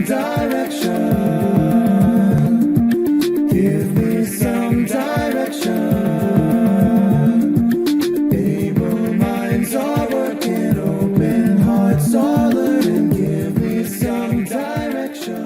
direction. Give me some direction. Able minds are working, open hearts are learning. Give me some direction.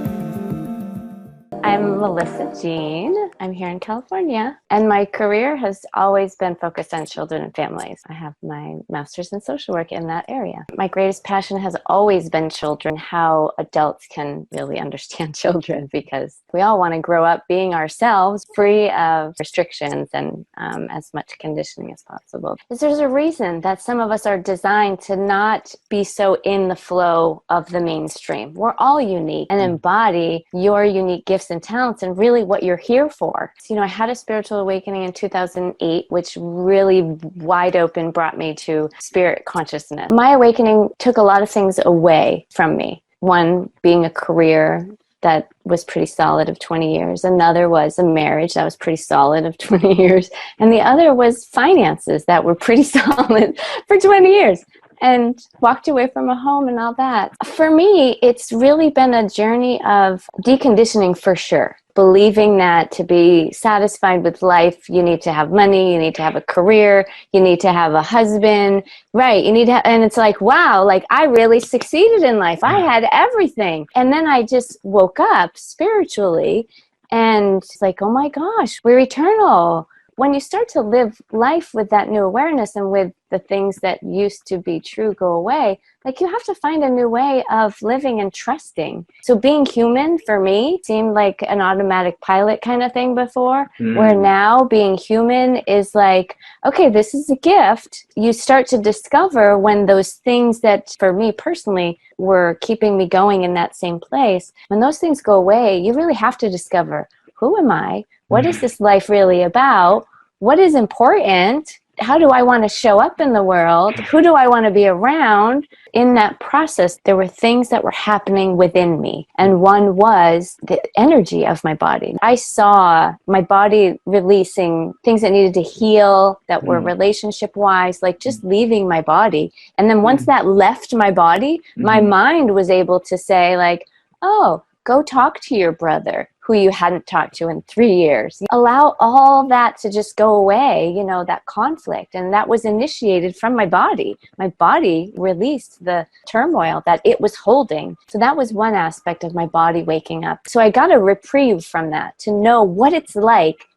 I'm Melissa Jean. I'm here in California, and my career has always been focused on children and families. I have my master's in social work in that area. My greatest passion has always been children, how adults can really understand children, because we all want to grow up being ourselves, free of restrictions and as much conditioning as possible. Because there's a reason that some of us are designed to not be so in the flow of the mainstream. We're all unique and embody your unique gifts and talents and really what you're here for. So, I had a spiritual awakening in 2008, which really wide open brought me to spirit consciousness. My awakening took a lot of things away from me. One being a career that was pretty solid of 20 years. Another was a marriage that was pretty solid of 20 years. And the other was finances that were pretty solid for 20 years. And walked away from a home and all that. For me, it's really been a journey of deconditioning for sure. Believing that to be satisfied with life, you need to have money, you need to have a career, you need to have a husband, right? You need to, and it's like, wow, like I really succeeded in life. I had everything. And then I just woke up spiritually and it's like, oh my gosh, we're eternal. When you start to live life with that new awareness and with the things that used to be true go away, like you have to find a new way of living and trusting. So being human for me seemed like an automatic pilot kind of thing before, where now being human is like, okay, this is a gift. You start to discover when those things that for me personally were keeping me going in that same place, when those things go away, you really have to discover, who am I? What is this life really about? What is important? How do I want to show up in the world? Who do I want to be around? In that process, there were things that were happening within me. And one was the energy of my body. I saw my body releasing things that needed to heal, that were relationship-wise, like just leaving my body. And then once that left my body, my mind was able to say like, oh, go talk to your brother who you hadn't talked to in 3 years. Allow all that to just go away, that conflict. And that was initiated from my body. My body released the turmoil that it was holding. So that was one aspect of my body waking up. So I got a reprieve from that, to know what it's like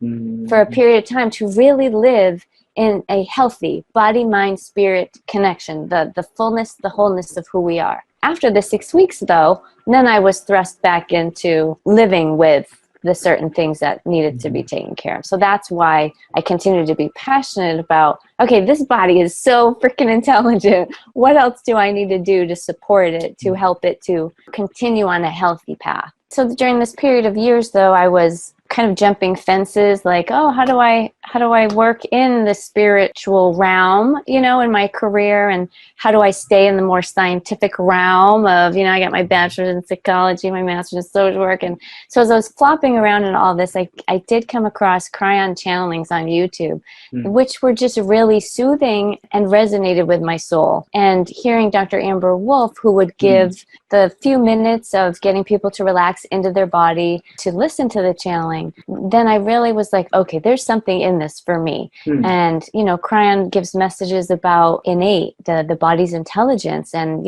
for a period of time to really live in a healthy body, mind, spirit connection, the fullness, the wholeness of who we are. After the 6 weeks, though, then I was thrust back into living with the certain things that needed to be taken care of. So that's why I continue to be passionate about, okay, this body is so freaking intelligent. What else do I need to do to support it, to help it to continue on a healthy path? So during this period of years, though, I was kind of jumping fences, like, oh, how do I work in the spiritual realm, in my career, and how do I stay in the more scientific realm of, I got my bachelor's in psychology, my master's in social work, and so as I was flopping around in all this, I did come across Cryon channelings on YouTube, which were just really soothing and resonated with my soul. And hearing Dr. Amber Wolf, who would give the few minutes of getting people to relax into their body, to listen to the channeling, then I really was like, okay, there's something in this for me. And, Cryon gives messages about innate, the body's intelligence, and,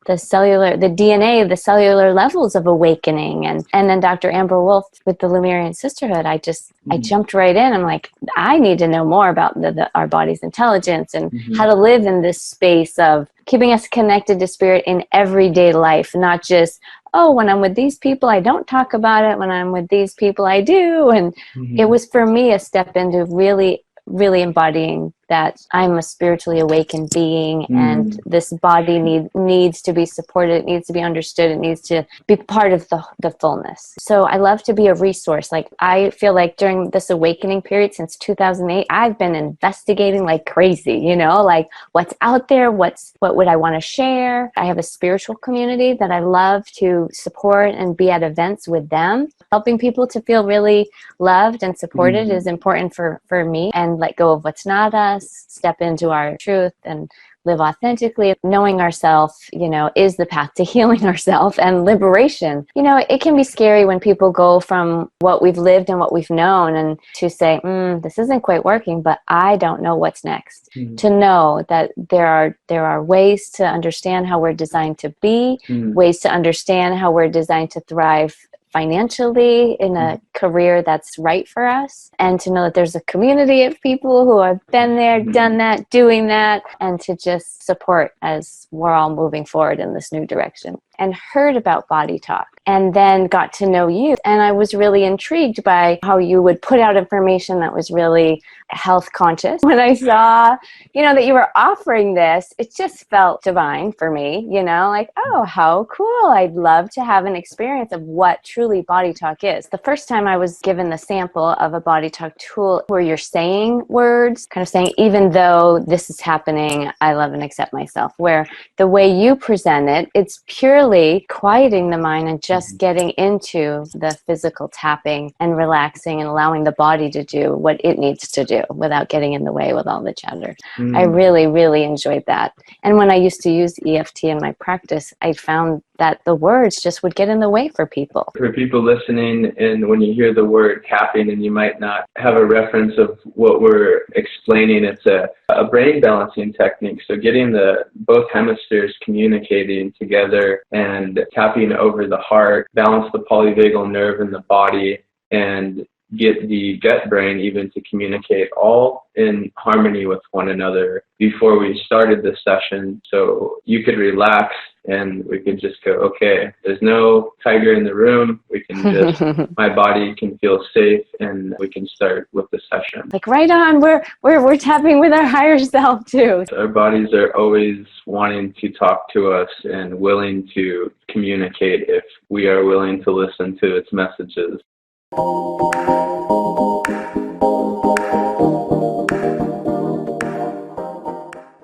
the cellular, the DNA, the cellular levels of awakening. And then Dr. Amber Wolf with the Lemurian Sisterhood, I jumped right in. I'm like, I need to know more about our body's intelligence and how to live in this space of keeping us connected to spirit in everyday life, not just, oh, when I'm with these people, I don't talk about it. When I'm with these people, I do. And it was for me a step into really, really embodying that I'm a spiritually awakened being, and this body needs to be supported, it needs to be understood, it needs to be part of the fullness. So I love to be a resource. Like, I feel like during this awakening period since 2008, I've been investigating like crazy, like what's out there, what would I want to share. I have a spiritual community that I love to support and be at events with them. Helping people to feel really loved and supported is important for me, and let go of what's not us, step into our truth, and live authentically. Knowing ourselves, is the path to healing ourselves and liberation. It can be scary when people go from what we've lived and what we've known and to say, this isn't quite working, but I don't know what's next. To know that there are ways to understand how we're designed to be, ways to understand how we're designed to thrive financially in a career that's right for us, and to know that there's a community of people who have been there, done that, doing that, and to just support as we're all moving forward in this new direction. And heard about Body Talk and then got to know you. And I was really intrigued by how you would put out information that was really health conscious. When I saw, that you were offering this, it just felt divine for me, like, oh, how cool. I'd love to have an experience of what truly Body Talk is. The first time I was given the sample of a Body Talk tool where you're saying words, kind of saying, even though this is happening, I love and accept myself, where the way you present it, it's purely quieting the mind and just getting into the physical tapping and relaxing and allowing the body to do what it needs to do without getting in the way with all the chatter. I really, really enjoyed that. And when I used to use EFT in my practice, I found that the words just would get in the way for people. For people listening, and when you hear the word tapping and you might not have a reference of what we're explaining, it's a brain balancing technique. So getting both hemispheres communicating together and tapping over the heart, balance the polyvagal nerve in the body, and get the gut brain even to communicate all in harmony with one another before we started the session. So you could relax and we could just go, okay, there's no tiger in the room. We can just, my body can feel safe and we can start with the session. Like right on, we're tapping with our higher self too. Our bodies are always wanting to talk to us and willing to communicate if we are willing to listen to its messages.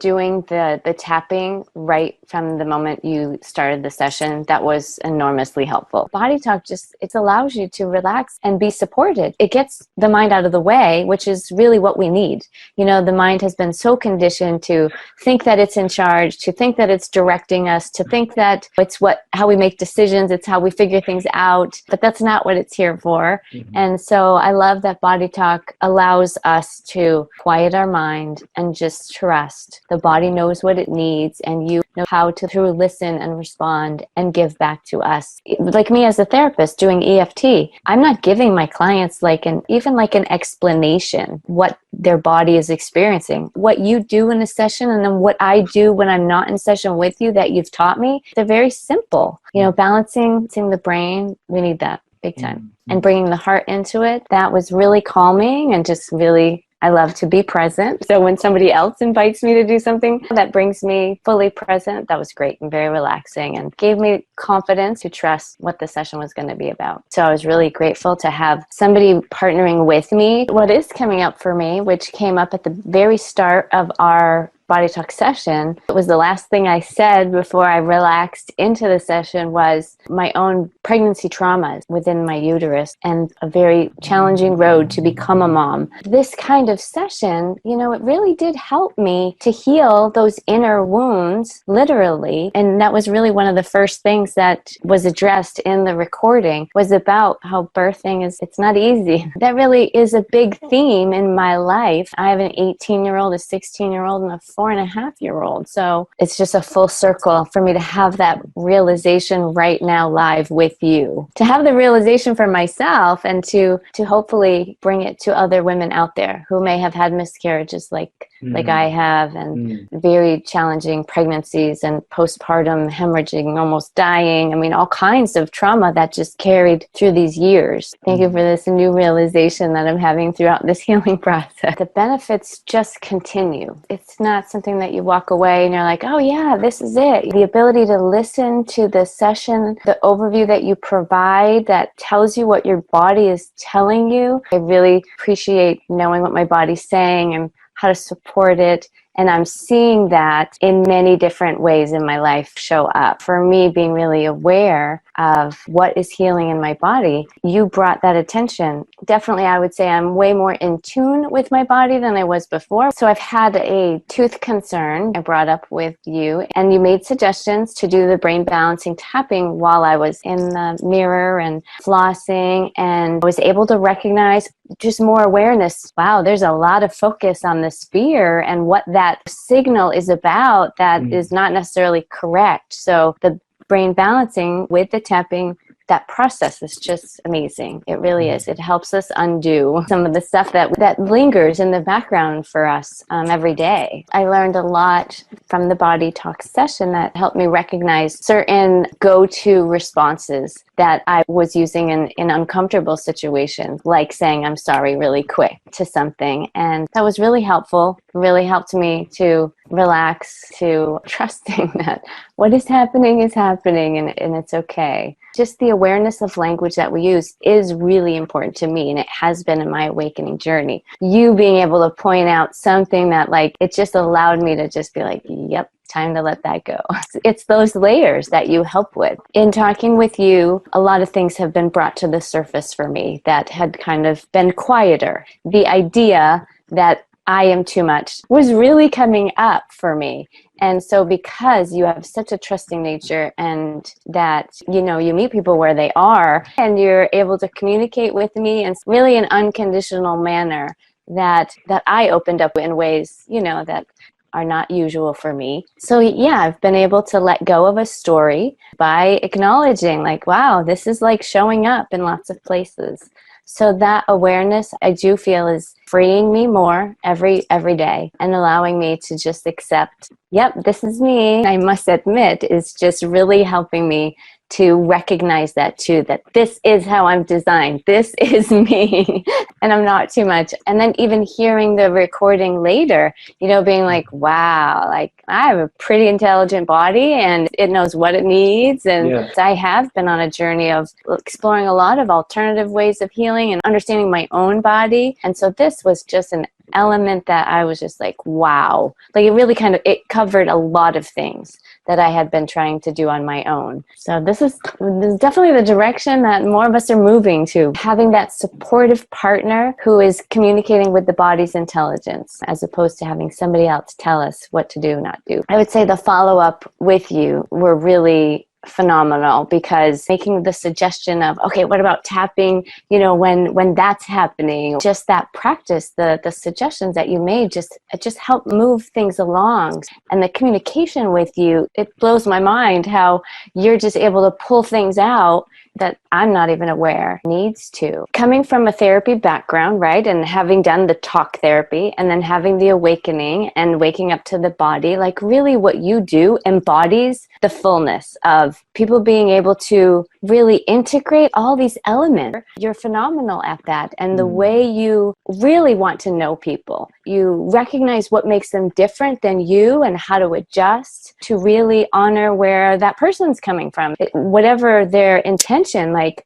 Doing the tapping right from the moment you started the session, that was enormously helpful. Body Talk it allows you to relax and be supported. It gets the mind out of the way, which is really what we need. The mind has been so conditioned to think that it's in charge, to think that it's directing us, to think that it's how we make decisions, it's how we figure things out, but that's not what it's here for. And so I love that Body Talk allows us to quiet our mind and just trust. The body knows what it needs, and you know how to listen and respond and give back to us. Like me as a therapist doing EFT, I'm not giving my clients even an explanation what their body is experiencing. What you do in a session and then what I do when I'm not in session with you that you've taught me, they're very simple. Balancing the brain, we need that big time. And bringing the heart into it, that was really calming and just really, I love to be present. So when somebody else invites me to do something that brings me fully present, that was great and very relaxing and gave me confidence to trust what the session was going to be about. So I was really grateful to have somebody partnering with me. What is coming up for me, which came up at the very start of our Body Talk session, it was the last thing I said before I relaxed into the session, was my own pregnancy traumas within my uterus and a very challenging road to become a mom. This kind of session, it really did help me to heal those inner wounds, literally. And that was really one of the first things that was addressed in the recording, was about how birthing it's not easy. That really is a big theme in my life. I have an 18-year-old, a 16-year-old, and a 4.5-year-old. So it's just a full circle for me to have that realization right now live with you, to have the realization for myself and to hopefully bring it to other women out there who may have had miscarriages like I have, and very challenging pregnancies and postpartum hemorrhaging, almost dying. I mean, all kinds of trauma that just carried through these years. Thank you for this new realization that I'm having throughout this healing process. The benefits just continue. It's not something that you walk away and you're like, oh yeah, this is it. The ability to listen to the session, the overview that you provide that tells you what your body is telling you. I really appreciate knowing what my body's saying and how to support it And I'm seeing that in many different ways in my life show up. For me, being really aware of what is healing in my body, you brought that attention. Definitely, I would say I'm way more in tune with my body than I was before. So I've had a tooth concern I brought up with you, and you made suggestions to do the brain balancing tapping while I was in the mirror and flossing, and I was able to recognize just more awareness. Wow, there's a lot of focus on the sphere and what that signal is about that is not necessarily correct. So the brain balancing with the tapping, that process is just amazing. It really is. It helps us undo some of the stuff that lingers in the background for us every day. I learned a lot from the body talk session that helped me recognize certain go-to responses that I was using in uncomfortable situations, like saying I'm sorry really quick to something. And that was really helpful. It really helped me to relax, to trusting that what is happening and it's okay. Just the awareness of language that we use is really important to me, and it has been in my awakening journey. You being able to point out something that it just allowed me to just be like, yep, time to let that go. It's those layers that you help with. In talking with you, a lot of things have been brought to the surface for me that had kind of been quieter. The idea that I am too much was really coming up for me. And so because you have such a trusting nature and that, you meet people where they are and you're able to communicate with me in really an unconditional manner that I opened up in ways, that are not usual for me. So yeah, I've been able to let go of a story by acknowledging wow, this is showing up in lots of places. So that awareness, I do feel, is freeing me more every day and allowing me to just accept, yep, this is me. I must admit, is just really helping me to recognize that too, that this is how I'm designed. This is me and I'm not too much. And then even hearing the recording later, being like, wow, I have a pretty intelligent body and it knows what it needs. And I have been on a journey of exploring a lot of alternative ways of healing and understanding my own body. And so this was just an element that I was just like, wow. It really it covered a lot of things that I had been trying to do on my own. So this is definitely the direction that more of us are moving to, having that supportive partner who is communicating with the body's intelligence, as opposed to having somebody else tell us what to do, not do. I would say the follow-up with you were really phenomenal, because making the suggestion of, okay, what about tapping, when that's happening, just that practice, the suggestions that you made just help move things along. And the communication with you, it blows my mind how you're just able to pull things out that I'm not even aware needs to. Coming from a therapy background, right, and having done the talk therapy and then having the awakening and waking up to the body, really what you do embodies the fullness of people being able to really integrate all these elements. You're phenomenal at that. And the way you really want to know people, you recognize what makes them different than you and how to adjust to really honor where that person's coming from. Whatever their intention,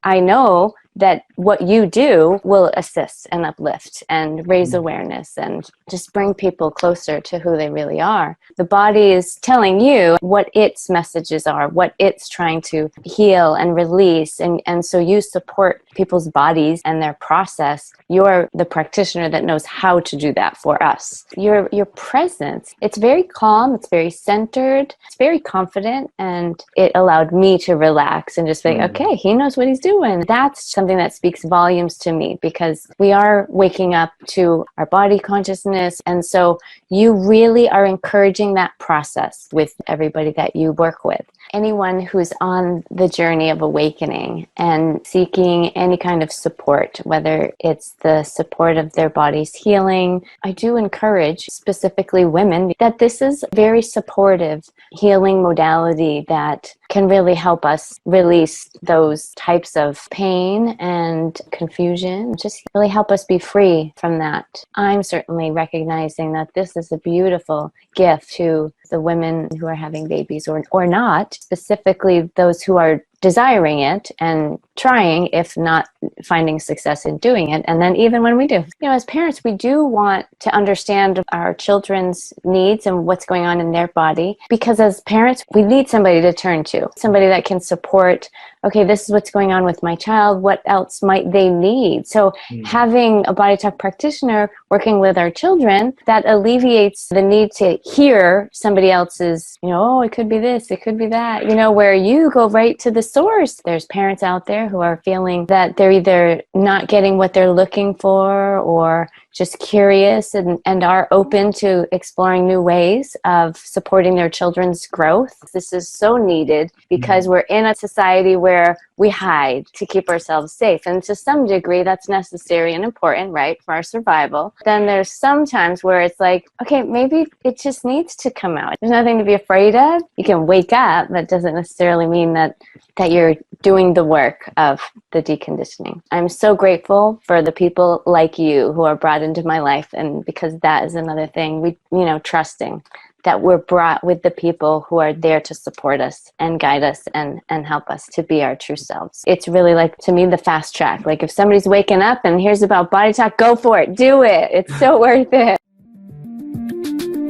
I know that what you do will assist and uplift and raise awareness and just bring people closer to who they really are. The body is telling you what its messages are, what it's trying to heal and release. And so you support people's bodies and their process. You're the practitioner that knows how to do that for us. Your presence, it's very calm, it's very centered, it's very confident, and it allowed me to relax and just be okay, he knows what he's doing. That's something that speaks volumes to me, because we are waking up to our body consciousness. And so you really are encouraging that process with everybody that you work with. Anyone who's on the journey of awakening and seeking any kind of support, whether it's the support of their body's healing, I do encourage specifically women that this is a very supportive healing modality that can really help us release those types of pain and confusion, just really help us be free from that. I'm certainly recognizing that this is a beautiful gift to the women who are having babies or not, specifically those who are desiring it and trying, if not finding success in doing it. And then even when we do, as parents, we do want to understand our children's needs and what's going on in their body, because as parents, we need somebody to turn to, somebody that can support, okay, this is what's going on with my child. What else might they need? So having a body talk practitioner working with our children, that alleviates the need to hear somebody else's, oh, it could be this, it could be that, where you go right to the source. There's parents out there who are feeling that they're either not getting what they're looking for or just curious and are open to exploring new ways of supporting their children's growth. This is so needed because we're in a society where we hide to keep ourselves safe. And to some degree, that's necessary and important, right, for our survival. Then there's some times where it's like, okay, maybe it just needs to come out. There's nothing to be afraid of. You can wake up, but it doesn't necessarily mean that you're doing the work of the deconditioning. I'm so grateful for the people like you who are brought into my life, and because that is another thing, trusting that we're brought with the people who are there to support us and guide us and help us to be our true selves. It's really like, to me, the fast track. Like if somebody's waking up and here's about body talk, go for it, do it. It's so worth it.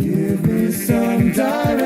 Give me some direction.